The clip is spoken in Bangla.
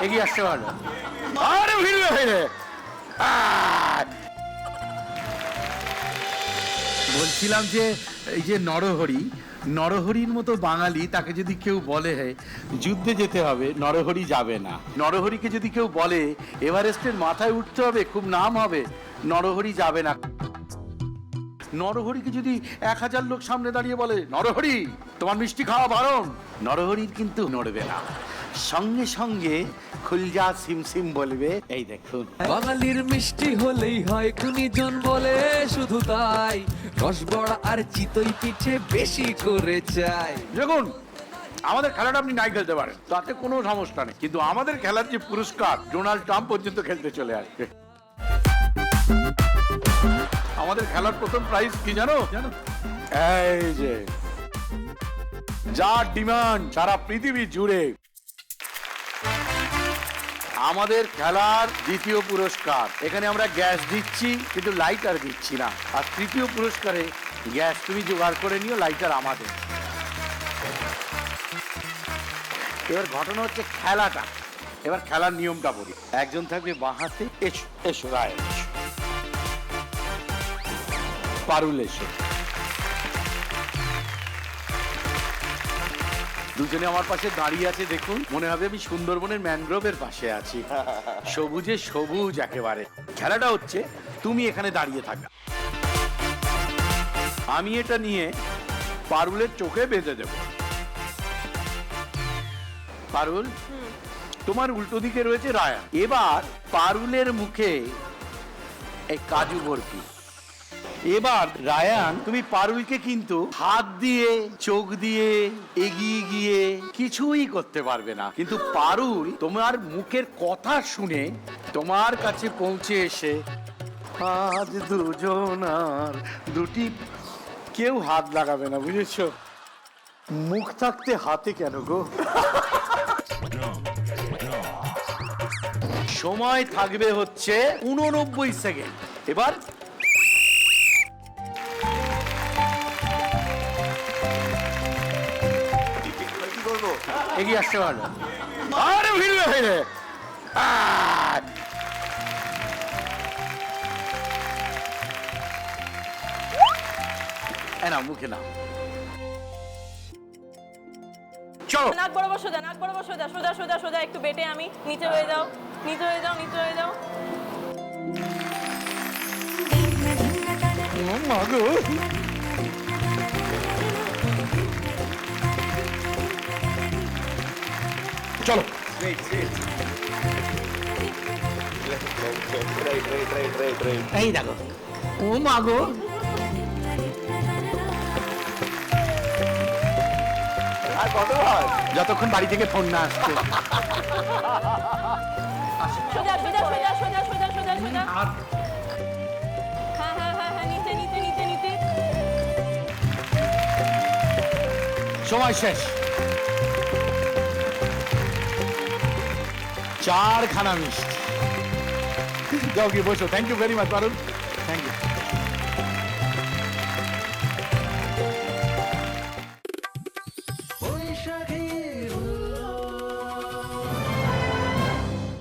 এগিয়ে আসতে পারো। আরে ভিড়বে ভিড়ে বলছিলাম যে এই যে নরহরির মতো বাঙালি, তাকে যদি কেউ বলে যুদ্ধে যেতে হবে, নরহরি যাবে না। নরহরিকে যদি কেউ বলে এভারেস্টের মাথায় উঠতে হবে, খুব নাম হবে, নরহরি যাবে না। নরহরিকে যদি 1000 লোক সামনে দাঁড়িয়ে বলে নরহরি তোমার মিষ্টি খাওয়া বারণ, নরহরির কিন্তু নড়বে না, সঙ্গে সঙ্গে খুলজা সিমসিম বলবে। এই দেখুন, বাঙালির মিষ্টি হলেই হয় গুণীজন বলে, শুধু তাই রসবড়া আর চিতই পিঠে বেশি করে চাই। দেখুন আমাদের খেলাটা আপনি নাই খেলতে পারেন, তাতে কোনো সমস্যা নেই, কিন্তু আমাদের খেলার যে পুরস্কার ডোনাল্ড ট্রাম্প পর্যন্ত খেলতে চলে আসবে। আমাদের খেলার প্রথম প্রাইজ কি জানো? এই যে যার ডিমান্ড সারা পৃথিবী জুড়ে, আমাদের খেলার দ্বিতীয় পুরস্কার। এখানে আমরা গ্যাস দিচ্ছি কিন্তু লাইটার দিচ্ছি না। আর তৃতীয় পুরস্কারে গ্যাস তুমি জোগাড় করে নিও, লাইটার আমাদের। এবার ঘটনা হচ্ছে খেলাটা, এবার খেলার নিয়মটা বলি। একজন থাকবে বাঁ হাতে, এসো এসো রায়, পারুল এসো। দুজনে আমার পাশে দাঁড়িয়ে আছে, দেখুন মনে হবে আমি সুন্দরবনের ম্যানগ্রোভের পাশে আছি, সবুজে সবুজ একেবারে। খেলাটা হচ্ছে তুমি এখানে দাঁড়িয়ে থাকা, আমি এটা নিয়ে পারুলের চোখে বেঁধে দেব। পারুল, তোমার উল্টো দিকে রয়েছে রায়ান। এবার পারুলের মুখে এই কাজু বরফি। এবার রায়ান, তুমি পারুলকে কিন্তু হাত দিয়ে চোখ দিয়ে এগিয়ে গিয়ে কিছুই করতে পারবে না, কিন্তু পারুল তোমার মুখের কথা শুনে তোমার কাছে পৌঁছে এসে আজ দুজনার দুটি, কেউ হাত লাগাবে না, বুঝেছো? মুখ থাকতে হাতে কেন গো? সময় থাকবে হচ্ছে 89 সেকেন্ড। এবার এগিয়ে আসতে পারো। আরে ভিড়বে ভিড়ে না, মুখে না। চলো, নাক বরাবর সোজা, নাক বরাবর সোজা, সোজা সোজা সোজা, একটু বেটে আমি নিচে হয়ে যাও, নিচে হয়ে যাও, নিচে হয়ে যাও। মাগো চলো, এই দেখো, ও মাগো আর কত হয়, যতক্ষণ বাড়ি থেকে ফোন না আসছে। সোজা সোজা সোজা সোজা সোজা সোজা সোজা। হ্যাঁ হ্যাঁ হ্যাঁ হ্যাঁ, নিচে নিচে নিচে নিচে। সময় শেষ। 4 খানা মিষ্টি। যাও গিয়ে বসো। Thank you very much Parul, thank you.